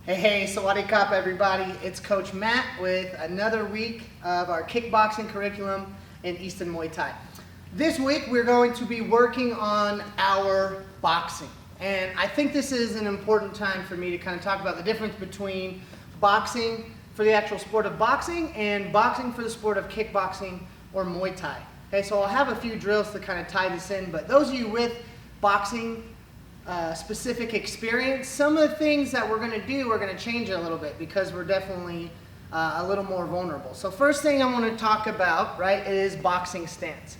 Hey, Sawadee Kop, everybody. It's Coach Matt with another week of our kickboxing curriculum in Easton Muay Thai. This week, we're going to be working on our boxing. And I think this is an important time for me to kind of talk about the difference between boxing for the actual sport of boxing and boxing for the sport of kickboxing or Muay Thai. Okay, so I'll have a few drills to kind of tie this in, but those of you with boxing specific experience, some of the things that we're going to do, we're going to change it a little bit because we're definitely a little more vulnerable. So first thing I want to talk about, right, is boxing stance.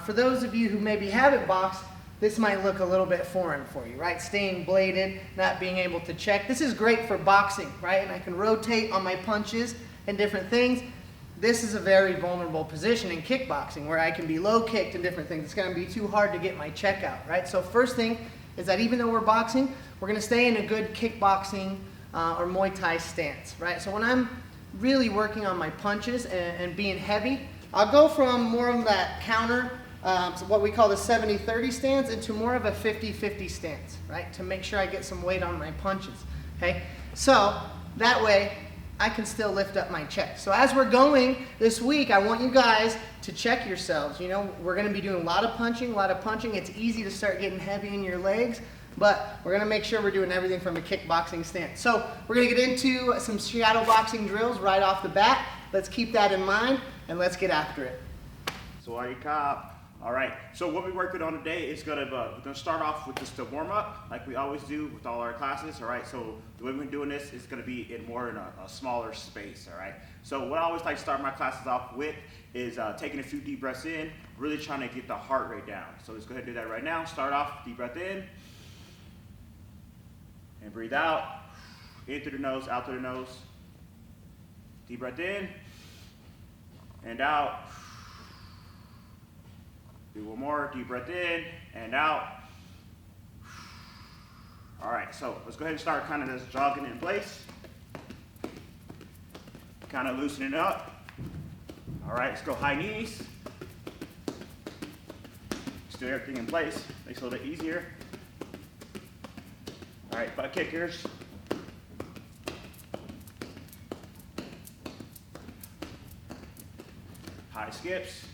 For those of you who maybe haven't boxed, this might look a little bit foreign for you, right? Staying bladed, not being able to check. This is great for boxing, right? And I can rotate on my punches and different things. This is a very vulnerable position in kickboxing where I can be low kicked and different things. It's going to be too hard to get my check out, right? So first thing is that even though we're boxing, we're going to stay in a good kickboxing or Muay Thai stance, right? So when I'm really working on my punches and being heavy, I'll go from more of that counter, so what we call the 70-30 stance, into more of a 50-50 stance, right? To make sure I get some weight on my punches, okay? So that way, I can still lift up my chest. So as we're going this week, I want you guys to check yourselves. You know, we're going to be doing a lot of punching. It's easy to start getting heavy in your legs, but we're going to make sure we're doing everything from a kickboxing stance. So we're going to get into some shadow boxing drills right off the bat. Let's keep that in mind, and let's get after it. Sawadee Kop. All right, so what we're working on today is we're gonna start off with just a warm up, like we always do with all our classes. All right, so the way we're doing this is gonna be in a smaller space. All right, so what I always like to start my classes off with is taking a few deep breaths in, really trying to get the heart rate down. So let's go ahead and do that right now. Start off, deep breath in, and breathe out. In through the nose, out through the nose. Deep breath in, and out. Do one more, deep breath in and out. All right, so let's go ahead and start kind of just jogging in place. Kind of loosening up. All right, let's go high knees. Just do everything in place. Makes it a little bit easier. All right, butt kickers. High skips.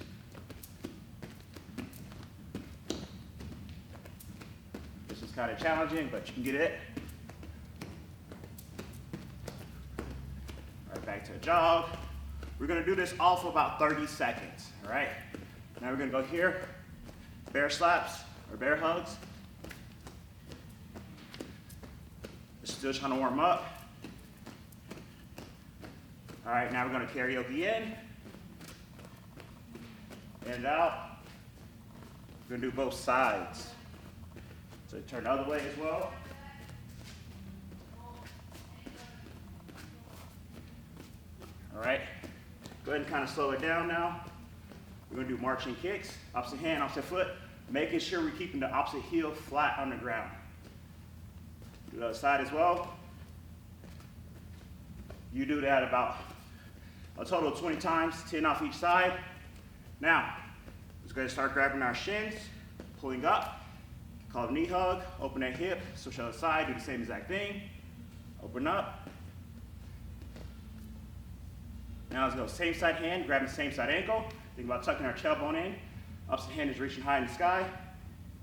Kind of challenging, but you can get it. All right, back to a jog. We're gonna do this all for about 30 seconds, all right? Now we're gonna go here, bear slaps or bear hugs. We're still trying to warm up. All right, now we're gonna karaoke in and out. We're gonna do both sides. So turn the other way as well. All right, go ahead and kind of slow it down now. We're gonna do marching kicks, opposite hand, opposite foot, making sure we're keeping the opposite heel flat on the ground. Do the other side as well. You do that about a total of 20 times, 10 off each side. Now, let's go ahead and start grabbing our shins, pulling up. Call it a knee hug, open that hip, switch on the side, do the same exact thing. Open up. Now let's go same side hand, grabbing the same side ankle. Think about tucking our tailbone in. Opposite hand is reaching high in the sky.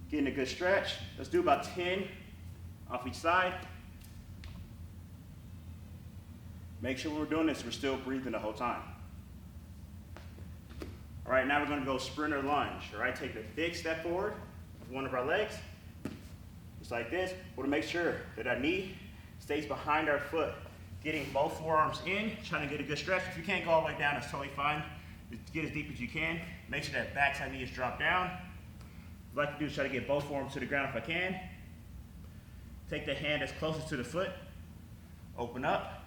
Getting a good stretch. Let's do about 10 off each side. Make sure when we're doing this, we're still breathing the whole time. All right, now we're gonna go sprinter lunge. All right, take a big step forward with one of our legs. Just like this. We want to make sure that our knee stays behind our foot. Getting both forearms in, trying to get a good stretch. If you can't go all the way down, that's totally fine. Just get as deep as you can. Make sure that backside knee is dropped down. What I like to do is try to get both forearms to the ground if I can. Take the hand that's closest to the foot. Open up.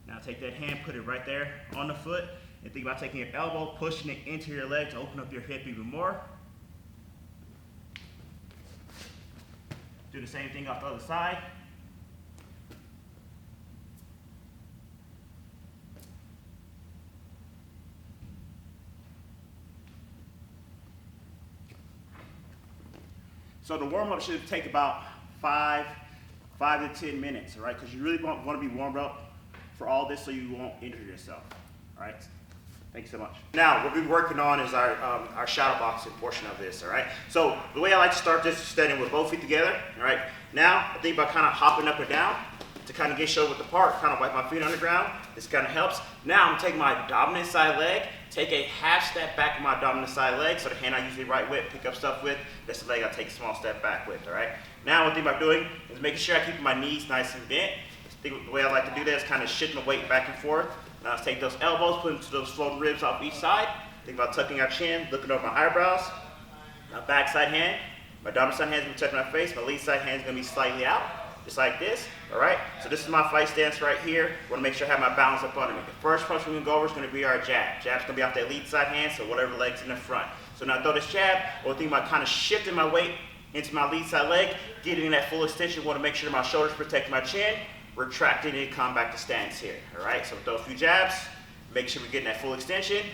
Now take that hand, put it right there on the foot, and think about taking your elbow, pushing it into your leg to open up your hip even more. Do the same thing off the other side. So the warm-up should take about 5 to 10 minutes, all right? Because you really want to be warmed up for all this so you won't injure yourself, all right? Thanks so much. Now, what we're working on is our shadow boxing portion of this, all right? So the way I like to start this is standing with both feet together, all right? Now, I think about kind of hopping up and down to kind of get shoulder width apart, kind of wipe my feet on the ground. This kind of helps. Now, I'm gonna take my dominant side leg, take a half step back with my dominant side leg, so the hand I usually right with, pick up stuff with, that's the leg I take a small step back with, all right? Now, what I'm thinking about doing is making sure I keep my knees nice and bent. The way I like to do that is kind of shifting the weight back and forth. Now let's take those elbows, put them to those floating ribs off each side. Think about tucking our chin, looking over my eyebrows. My back side hand, my dominant side hand is going to be touching my face. My lead side hand is going to be slightly out, just like this. All right? So this is my fight stance right here. I want to make sure I have my balance up under me. The first punch we're going to go over is going to be our jab. Jab's going to be off that lead side hand, so whatever leg's in the front. So now I throw this jab, we'll think about kind of shifting my weight into my lead side leg, getting that full extension. I want to make sure my shoulders protect my chin. Retracting and come back to stance here, all right? So throw a few jabs, make sure we're getting that full extension.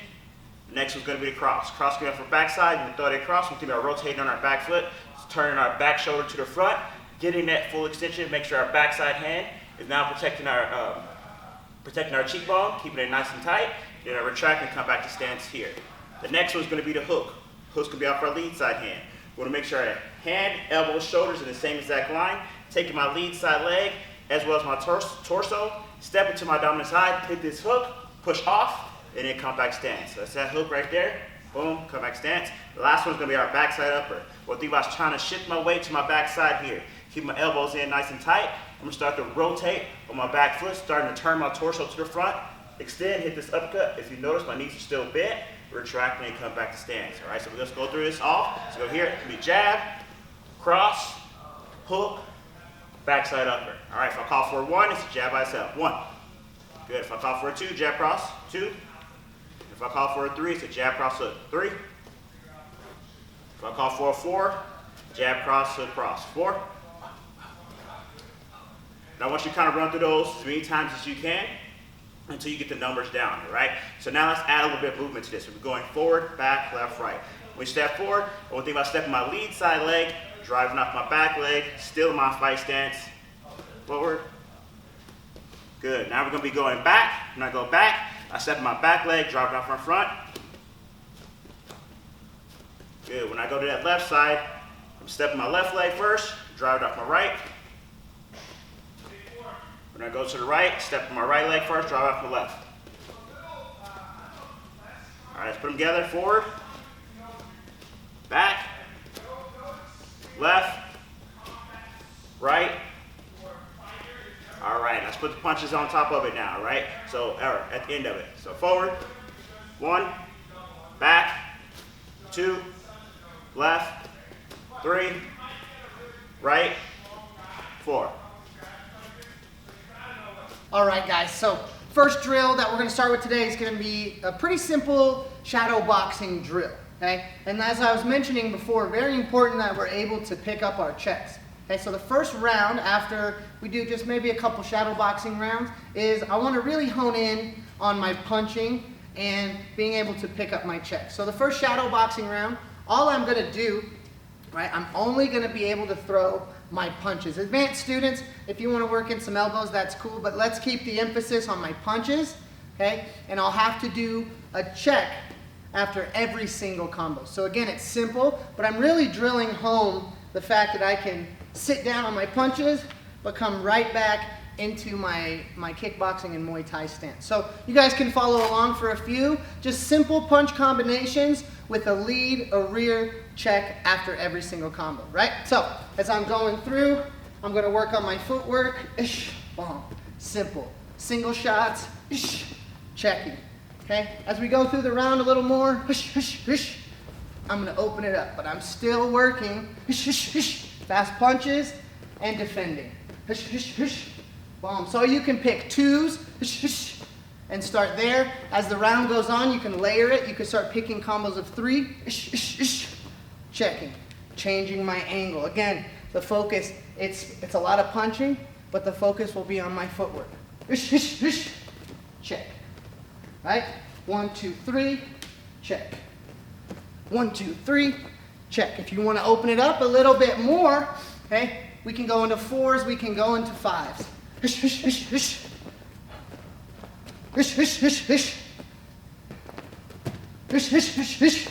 Next one's gonna be the cross. Cross going for backside, and throw that cross. We're thinking about rotating on our back foot, turning our back shoulder to the front, getting that full extension, make sure our backside hand is now protecting our cheekbone, keeping it nice and tight. Then I retract and come back to stance here. The next one's gonna be the hook. Hook's gonna be off our lead side hand. We wanna make sure our hand, elbow, shoulders in the same exact line, taking my lead side leg, as well as my torso, step into my dominant side, hit this hook, push off, and then come back stance. So that's that hook right there. Boom, come back stance. The last one's gonna be our backside upper. Well, think about trying to shift my weight to my backside here. Keep my elbows in nice and tight. I'm gonna start to rotate on my back foot, starting to turn my torso to the front, extend, hit this uppercut. If you notice, my knees are still bent, retract, and come back to stance. All right, so let's go through this off. So go here, it's gonna be jab, cross, hook, backside upper. All right, if I call for a 1, it's a jab by itself. 1. Good. If I call for a 2, jab cross. 2. If I call for a 3, it's a jab cross hook. 3. If I call for a 4, jab cross hook cross. 4. Now I want you to kind of run through those as many times as you can until you get the numbers down, all right? So now let's add a little bit of movement to this. So we're going forward, back, left, right. When we step forward, I want to think about stepping my lead side leg, driving off my back leg, still in my fight stance, forward. Good, now we're gonna be going back. When I go back, I step my back leg, driving off my front. Good, when I go to that left side, I'm stepping my left leg first, driving off my right. When I go to the right, step my right leg first, drive off my left. All right, let's put them together, forward, back, left, right. All right, let's put the punches on top of it now, right? So, at the end of it. So forward, 1, back, 2, left, 3, right, 4. All right, guys, so first drill that we're gonna start with today is gonna be a pretty simple shadow boxing drill, okay? And as I was mentioning before, very important that we're able to pick up our checks. Okay, so the first round, after we do just maybe a couple shadow boxing rounds, is I wanna really hone in on my punching and being able to pick up my checks. So the first shadow boxing round, all I'm gonna do, right, I'm only gonna be able to throw my punches. Advanced students, if you want to work in some elbows, that's cool, but let's keep the emphasis on my punches, okay? And I'll have to do a check after every single combo. So again, it's simple, but I'm really drilling home the fact that I can sit down on my punches, but come right back into my kickboxing and Muay Thai stance. So you guys can follow along for a few, just simple punch combinations with a lead, a rear check after every single combo, right? So as I'm going through, I'm gonna work on my footwork, ish, bomb, simple. Single shots, ish, checking, okay? As we go through the round a little more, ish, ish, ish, I'm gonna open it up, but I'm still working, ish, ish, ish, fast punches and defending, ish, ish, ish, bomb. So you can pick 2s, ish, ish, and start there. As the round goes on, you can layer it. You can start picking combos of 3, ish, ish, ish, checking, changing my angle. Again, the focus, it's a lot of punching, but the focus will be on my footwork. Ish, ish, ish, check, right? 1, 2, 3, check. 1, 2, 3, check. If you want to open it up a little bit more, okay, We can go into 4s, we can go into 5s. Hish, hish, hish, hish. Hish, hish, hish, hish. Hish, hish, hish, hish.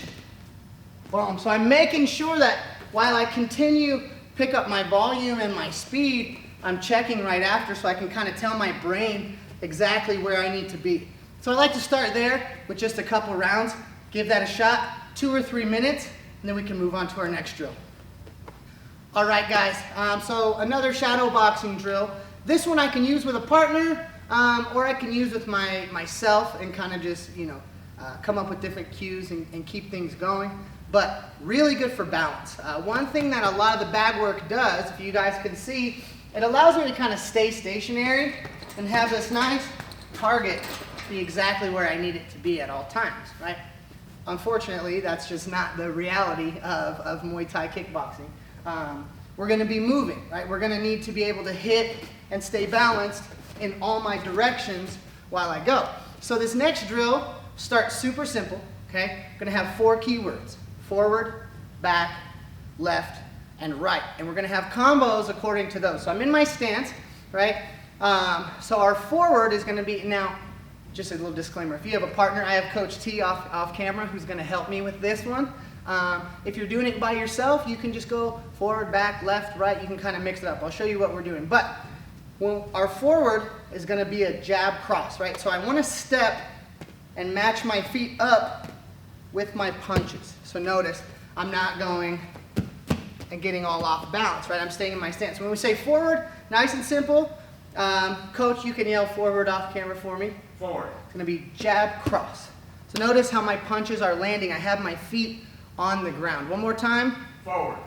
Boom. So I'm making sure that while I continue pick up my volume and my speed, I'm checking right after so I can kind of tell my brain exactly where I need to be. So I like to start there with just a couple rounds, give that a shot, 2 or 3 minutes, and then we can move on to our next drill. All right, guys, so another shadow boxing drill. This one I can use with a partner, or I can use with myself and kind of just, come up with different cues and keep things going. But really good for balance. One thing that a lot of the bag work does, if you guys can see, it allows me to kind of stay stationary and have this nice target be exactly where I need it to be at all times, right? Unfortunately, that's just not the reality of Muay Thai kickboxing. We're going to be moving, right? We're going to need to be able to hit and stay balanced in all my directions while I go. So this next drill starts super simple, okay? I'm going to have 4 keywords: forward, back, left, and right. And we're going to have combos according to those. So I'm in my stance, right? So our forward is going to be, now, just a little disclaimer, if you have a partner, I have Coach T off camera who's going to help me with this one. If you're doing it by yourself, you can just go forward, back, left, right. You can kind of mix it up. I'll show you what we're doing. But our forward is going to be a jab cross, right? So I want to step and match my feet up with my punches. So notice, I'm not going and getting all off balance, right? I'm staying in my stance. When we say forward, nice and simple. Coach, you can yell forward off camera for me. Forward. It's going to be jab cross. So notice how my punches are landing. I have my feet on the ground. One more time. Forward.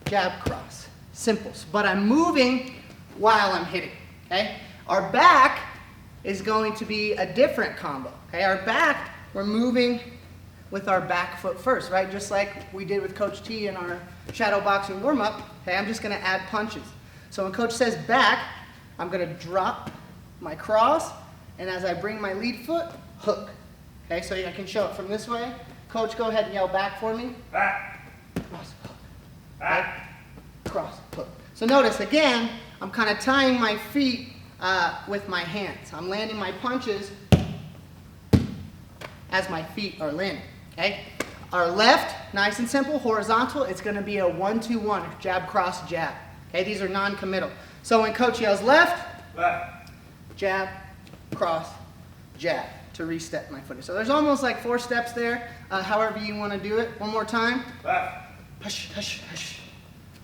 Jab cross. Simple. But I'm moving while I'm hitting. Okay? Our back is going to be a different combo. Okay? Our back, we're moving with our back foot first, right? Just like we did with Coach T in our shadow boxing warm-up. Okay? I'm just going to add punches. So when Coach says back, I'm going to drop my cross, and as I bring my lead foot, hook. Okay, so I can show it from this way. Coach, go ahead and yell back for me. Back. Cross, hook. Back. Okay? Cross, hook. So notice, again, I'm kind of tying my feet with my hands. I'm landing my punches as my feet are landing. Okay? Our left, nice and simple, horizontal, it's going to be a 1-2-1, jab, cross, jab. Okay, these are non-committal. So when Coach yells left, Left. jab, cross, jab to reset my footing. So there's almost like 4 steps there, however you want to do it. One more time. Left. Hush, hush, hush.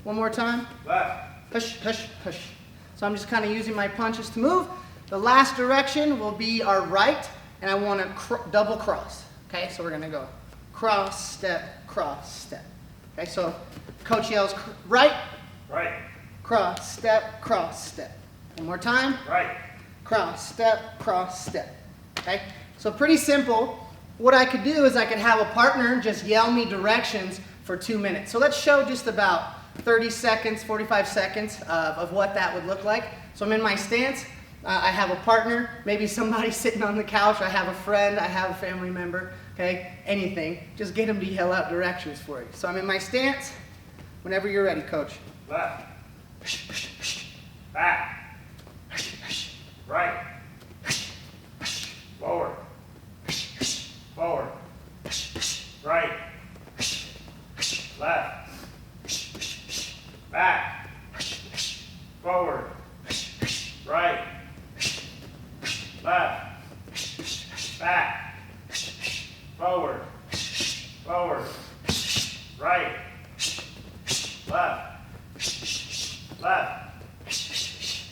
One more time. Left. Hush, hush, hush. So I'm just kind of using my punches to move. The last direction will be our right, and I want to double cross. Okay, so we're going to go cross, step, cross, step. Okay, so Coach yells right, Right. cross, step, cross, step. One more time. Right. Cross, step, cross, step. Okay? So pretty simple. What I could do is I could have a partner just yell me directions for 2 minutes. So let's show just about 30 seconds, 45 seconds of what that would look like. So I'm in my stance. I have a partner, maybe somebody sitting on the couch. I have a friend. I have a family member. Okay? Anything. Just get them to yell out directions for you. So I'm in my stance. Whenever you're ready, Coach. Left. Back. Right. Forward. Forward. Right. Left. Back. Forward. Right. Left. Back. Forward. Forward. Right. Left. Left.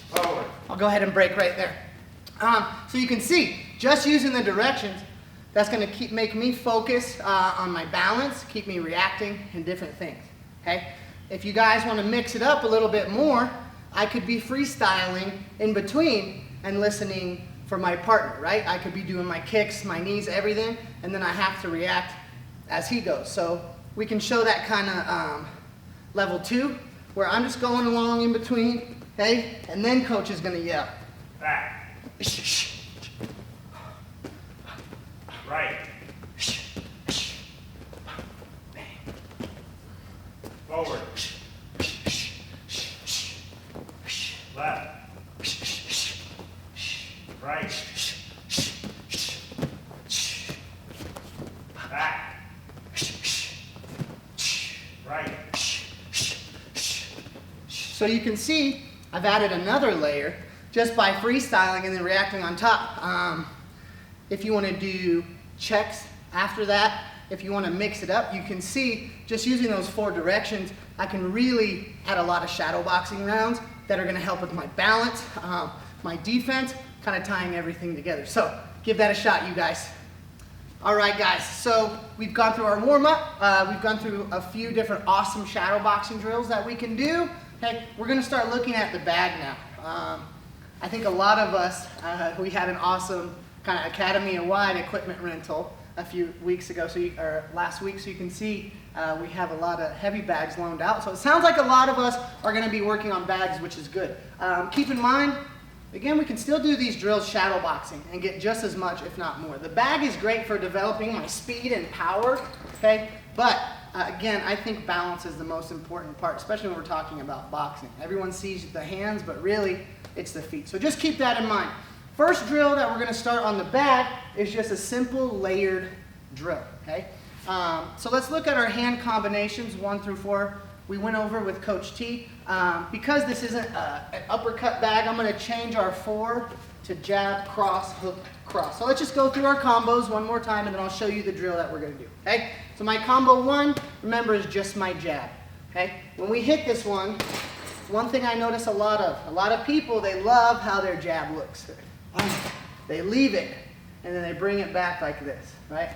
Forward. I'll go ahead and break right there. So you can see, just using the directions, that's going to make me focus on my balance, keep me reacting in different things. Okay? If you guys want to mix it up a little bit more, I could be freestyling in between and listening for my partner, right? I could be doing my kicks, my knees, everything, and then I have to react as he goes. So we can show that kind of level 2, where I'm just going along in between, okay? And then Coach is going to yell. Back. Right. Forward. So you can see I've added another layer just by freestyling and then reacting on top. If you want to do checks after that, if you want to mix it up, you can see just using those 4 directions, I can really add a lot of shadow boxing rounds that are going to help with my balance, my defense, kind of tying everything together. So give that a shot, you guys. All right, guys, so we've gone through our warm-up. We've gone through a few different awesome shadow boxing drills that we can do. Okay, we're going to start looking at the bag now. I think a lot of us, we had an awesome kind of academy-wide equipment rental a few weeks ago, or last week, so you can see we have a lot of heavy bags loaned out. So it sounds like a lot of us are going to be working on bags, which is good. Keep in mind, again, we can still do these drills shadow boxing and get just as much, if not more. The bag is great for developing my speed and power, okay? But again, I think balance is the most important part, especially when we're talking about boxing. Everyone sees the hands, but really it's the feet. So just keep that in mind. First drill that we're going to start on the bag is just a simple layered drill, okay? So let's look at our hand combinations 1 through 4. We went over with Coach T. Because this isn't an uppercut bag, I'm going to change our 4 to jab, cross, hook, cross. So let's just go through our combos one more time and then I'll show you the drill that we're going to do, okay? So my combo 1, remember, is just my jab, okay? When we hit this one thing I notice a lot of people, they love how their jab looks. They leave it and then they bring it back like this, right?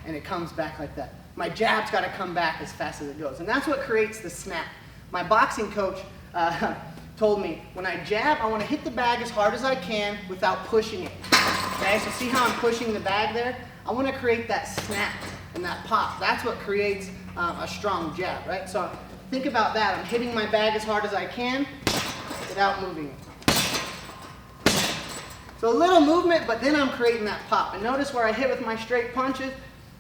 And it comes back like that. My jab's got to come back as fast as it goes. And that's what creates the snap. My boxing coach told me, when I jab, I want to hit the bag as hard as I can without pushing it. Okay, so see how I'm pushing the bag there? I want to create that snap and that pop. That's what creates a strong jab, right? So think about that. I'm hitting my bag as hard as I can without moving it. So a little movement, but then I'm creating that pop. And notice where I hit with my straight punches,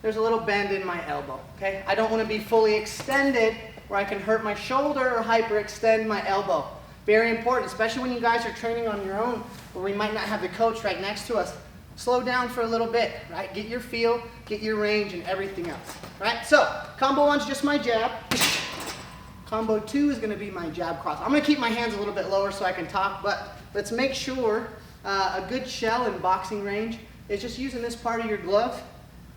there's a little bend in my elbow, okay? I don't want to be fully extended where I can hurt my shoulder or hyperextend my elbow. Very important, especially when you guys are training on your own, where we might not have the coach right next to us. Slow down for a little bit, right? Get your feel, get your range, and everything else, right? So, combo 1's just my jab. Combo 2 is going to be my jab cross. I'm going to keep my hands a little bit lower so I can talk, but let's make sure a good shell in boxing range is just using this part of your glove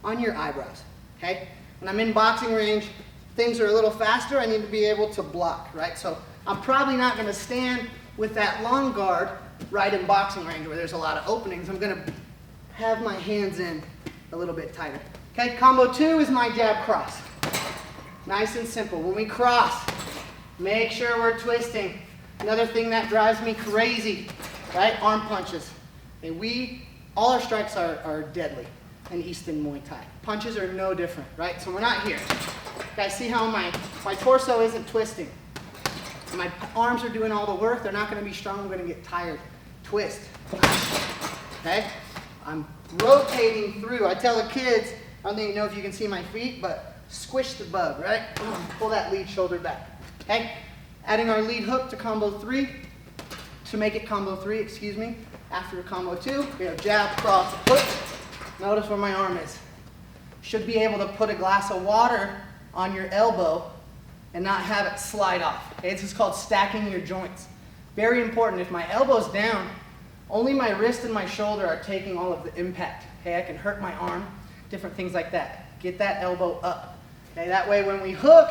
on your eyebrows, okay? When I'm in boxing range, things are a little faster. I need to be able to block, right? So I'm probably not going to stand with that long guard right in boxing range where there's a lot of openings. I'm going to have my hands in a little bit tighter. Okay, combo 2 is my jab cross. Nice and simple. When we cross, make sure we're twisting. Another thing that drives me crazy, right? Arm punches. And all our strikes are deadly in Easton Muay Thai. Punches are no different, right? So we're not here. Guys, see how my torso isn't twisting. My arms are doing all the work. They're not going to be strong. I'm going to get tired. Twist. Okay? I'm rotating through. I tell the kids, I don't even know if you can see my feet, but squish the bug, right? Pull that lead shoulder back. Okay? Adding our lead hook to combo 3. To make it combo 3, excuse me. After combo 2, we have jab, cross, hook. Notice where my arm is. Should be able to put a glass of water on your elbow and not have it slide off. Okay? This is called stacking your joints. Very important. If my elbow's down, only my wrist and my shoulder are taking all of the impact. Okay? I can hurt my arm, different things like that. Get that elbow up. Okay? That way when we hook,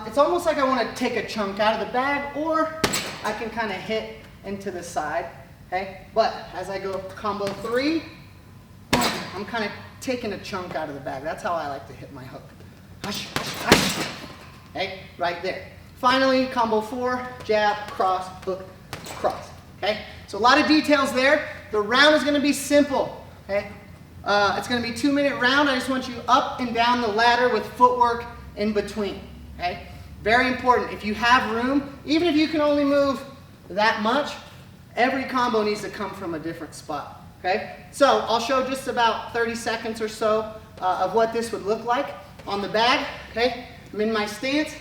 it's almost like I want to take a chunk out of the bag, or I can kind of hit into the side. Okay? But as I go combo 3, I'm kind of taking a chunk out of the bag. That's how I like to hit my hook. Hush, hush, hush. Okay? Right there. Finally, combo 4, jab, cross, hook, cross. Okay? So a lot of details there. The round is going to be simple. Okay? It's going to be a 2-minute round. I just want you up and down the ladder with footwork in between. Okay? Very important. If you have room, even if you can only move that much, every combo needs to come from a different spot. Okay? So I'll show just about 30 seconds or so of what this would look like on the bag. Okay? I'm in my stance.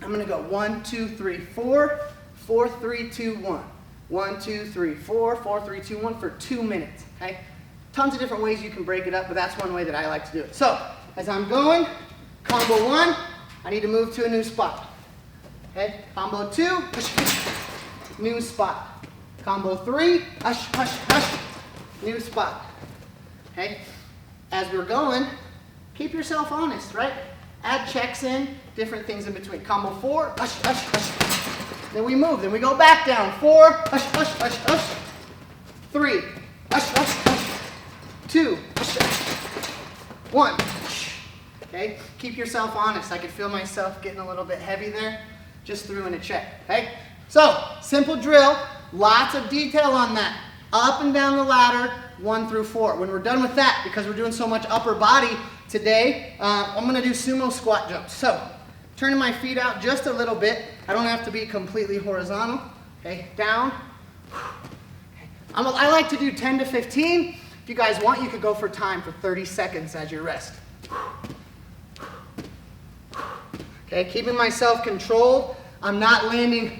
I'm going to go 1, 2, 3, 4, 4, 3, 2, 1. 1, 2, 3, 4, 4, 3, 2, 1 for 2 minutes. Okay? Tons of different ways you can break it up, but that's one way that I like to do it. So, as I'm going, combo 1, I need to move to a new spot. Okay, combo 2, new spot. Combo 3, hush, hush, hush, new spot. Okay, as we're going, keep yourself honest, right? Add checks in, different things in between. Combo 4, hush, hush, hush. Then we move, then we go back down. 4, hush, hush, hush, hush. 3, hush, hush, hush. 2, hush, hush. 1, okay? Keep yourself honest. I could feel myself getting a little bit heavy there. Just threw in a check, okay? So, simple drill, lots of detail on that. Up and down the ladder, 1 through 4. When we're done with that, because we're doing so much upper body today, I'm gonna do sumo squat jumps. So, turning my feet out just a little bit. I don't have to be completely horizontal, okay? Down. Okay. I like to do 10 to 15. If you guys want, you could go for time for 30 seconds as your rest. Okay, keeping myself controlled. I'm not landing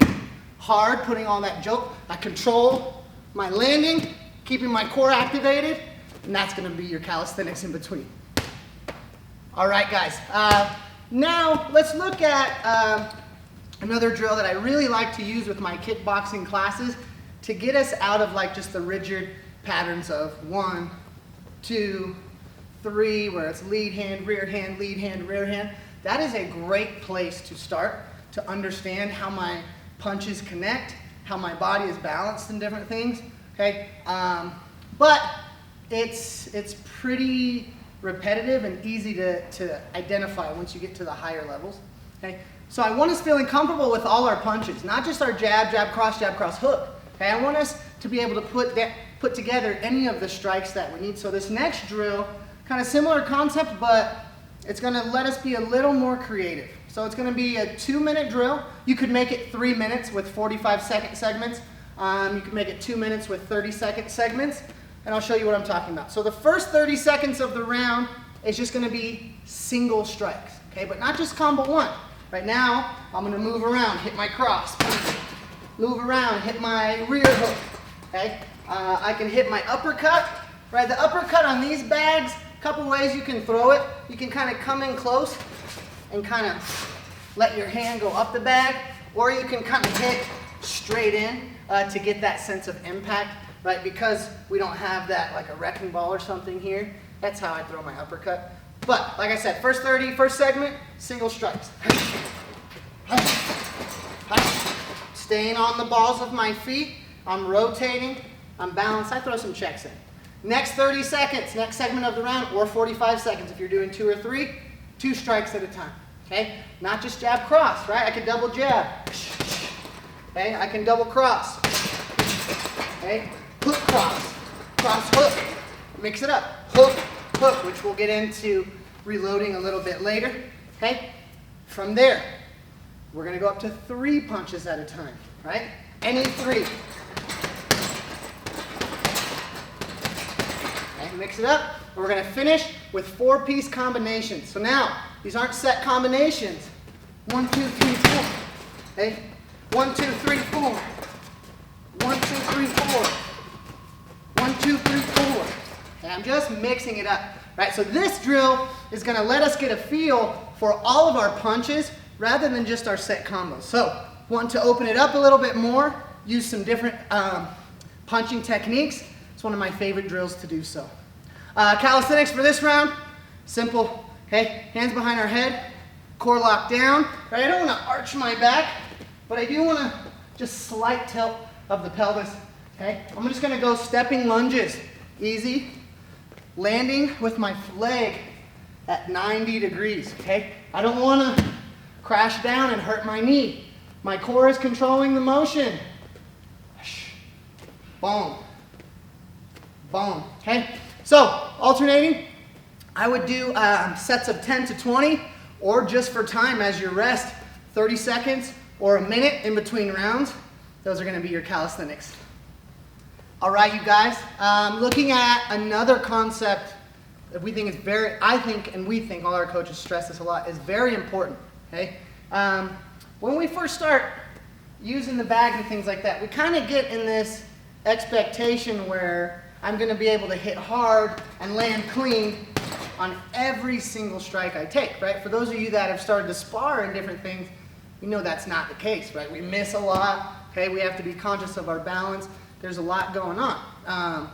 hard, putting all that joke. I control my landing, keeping my core activated, and that's gonna be your calisthenics in between. All right, guys. Now, let's look at another drill that I really like to use with my kickboxing classes to get us out of like just the rigid patterns of 1, 2, 3, where it's lead hand, rear hand, lead hand, rear hand. That is a great place to start to understand how my punches connect, how my body is balanced in different things, okay? But it's pretty repetitive and easy to identify once you get to the higher levels, okay? So I want us feeling comfortable with all our punches, not just our jab, jab, cross, hook, okay? I want us to be able to put together any of the strikes that we need. So this next drill, kind of similar concept, but it's gonna let us be a little more creative. So it's gonna be a 2-minute drill. You could make it 3 minutes with 45-second segments. You could make it 2 minutes with 30-second segments, and I'll show you what I'm talking about. So the first 30 seconds of the round is just gonna be single strikes, okay? But not just combo 1. Right now, I'm gonna move around, hit my cross, move around, hit my rear hook, okay? I can hit my uppercut, right? The uppercut on these bags, a couple ways you can throw it. You can kind of come in close and kind of let your hand go up the bag, or you can kind of hit straight in to get that sense of impact, right? Because we don't have that like a wrecking ball or something here. That's how I throw my uppercut. But like I said, first segment, single strikes. Staying on the balls of my feet, I'm rotating, I'm balanced, I throw some checks in. Next 30 seconds, next segment of the round, or 45 seconds if you're doing 2 or 3, 2 strikes at a time, okay? Not just jab cross, right? I can double jab, okay? I can double cross, okay? Hook cross, cross hook, mix it up, hook, hook, which we'll get into reloading a little bit later, okay? From there, we're gonna go up to 3 punches at a time, right? Any 3. Okay, mix it up. We're gonna finish with 4-piece combinations. So now, these aren't set combinations. 1, 2, 3, 4. Okay? 1, 2, 3, 4. 1, 2, 3, 4. 1, 2, 3, 4. Okay, I'm just mixing it up. Right? So this drill is gonna let us get a feel for all of our punches rather than just our set combos. So, want to open it up a little bit more, use some different punching techniques. It's one of my favorite drills to do so. Calisthenics for this round, simple, okay? Hands behind our head, core locked down. Right? I don't want to arch my back, but I do want to just slight tilt of the pelvis, okay? I'm just going to go stepping lunges, easy, landing with my leg at 90 degrees, okay? I don't want to crash down and hurt my knee. My core is controlling the motion. Boom. Boom. Okay? So, alternating, I would do sets of 10 to 20, or just for time as your rest, 30 seconds or a minute in between rounds. Those are going to be your calisthenics. All right, you guys. Looking at another concept that we think is we think, all our coaches stress this a lot, is very important. Okay? When we first start using the bag and things like that, we kind of get in this expectation where I'm going to be able to hit hard and land clean on every single strike I take, right? For those of you that have started to spar and different things, We know that's not the case, right? We miss a lot, okay? We have to be conscious of our balance. There's a lot going on.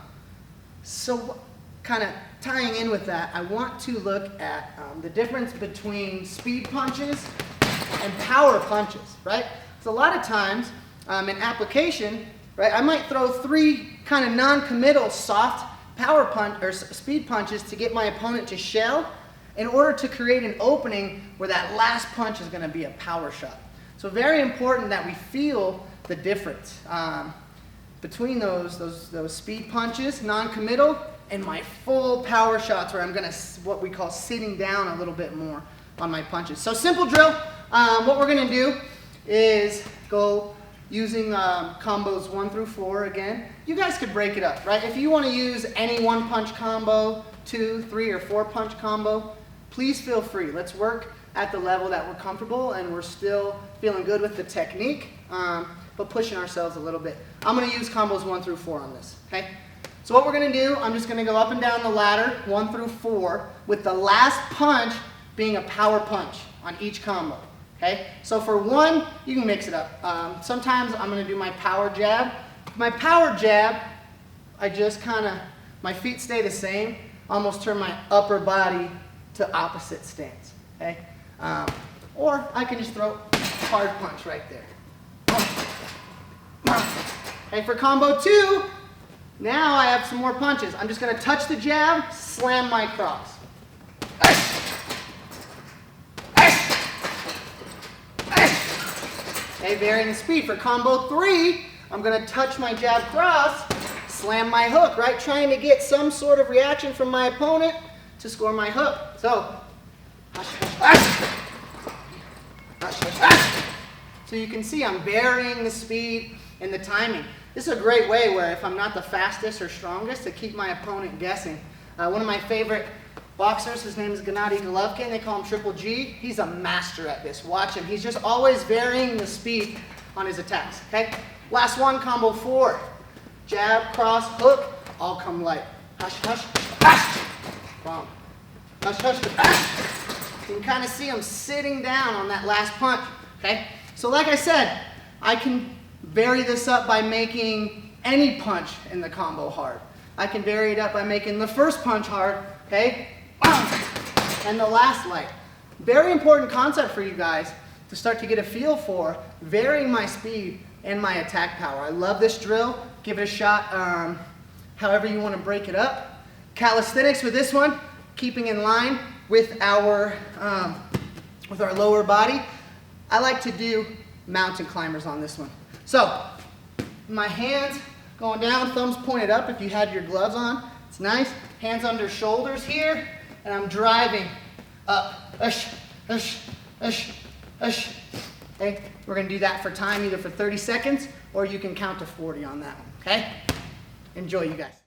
So kind of tying in with that, I want to look at the difference between speed punches and power punches, right? So a lot of times in application, right, I might throw 3 kind of non-committal soft power punch or speed punches to get my opponent to shell in order to create an opening where that last punch is going to be a power shot. So very important that we feel the difference between those speed punches, non-committal, and my full power shots where I'm going to, what we call sitting down a little bit more on my punches. So simple drill, what we're going to do is go using combos 1 through 4 again. You guys could break it up, right? If you want to use any 1-punch combo, 2, 3, or 4-punch combo, please feel free. Let's work at the level that we're comfortable and we're still feeling good with the technique, but pushing ourselves a little bit. I'm going to use combos 1 through 4 on this, okay? So what we're going to do, I'm just going to go up and down the ladder, 1 through 4, with the last punch being a power punch on each combo. Okay? So for 1, you can mix it up. Sometimes I'm going to do my power jab. My power jab, I just kind of, my feet stay the same, almost turn my upper body to opposite stance. Okay? Or I can just throw a hard punch right there. Okay, for combo 2, now I have some more punches. I'm just going to touch the jab, slam my cross. Okay, varying the speed. For combo 3, I'm going to touch my jab cross, slam my hook, right? Trying to get some sort of reaction from my opponent to score my hook. So, so you can see I'm varying the speed and the timing. This is a great way where if I'm not the fastest or strongest to keep my opponent guessing. One of my favorite boxers, his name is Gennady Golovkin, they call him Triple G. He's a master at this. Watch him. He's just always varying the speed on his attacks. Okay? Last one, combo 4. Jab, cross, hook, all come light. Hush, hush, hush. Wrong. Hush, hush, hush. You can kind of see him sitting down on that last punch. Okay? So like I said, I can vary this up by making any punch in the combo hard. I can vary it up by making the first punch hard, okay? And the last light. Very important concept for you guys to start to get a feel for, varying my speed and my attack power. I love this drill. Give it a shot however you want to break it up. Calisthenics with this one, keeping in line with our lower body. I like to do mountain climbers on this one. So, my hands going down, thumbs pointed up if you had your gloves on. It's nice. Hands under shoulders here, and I'm driving up. Ush, ush, ush, ush. Okay, we're going to do that for time, either for 30 seconds, or you can count to 40 on that one, okay? Enjoy, you guys.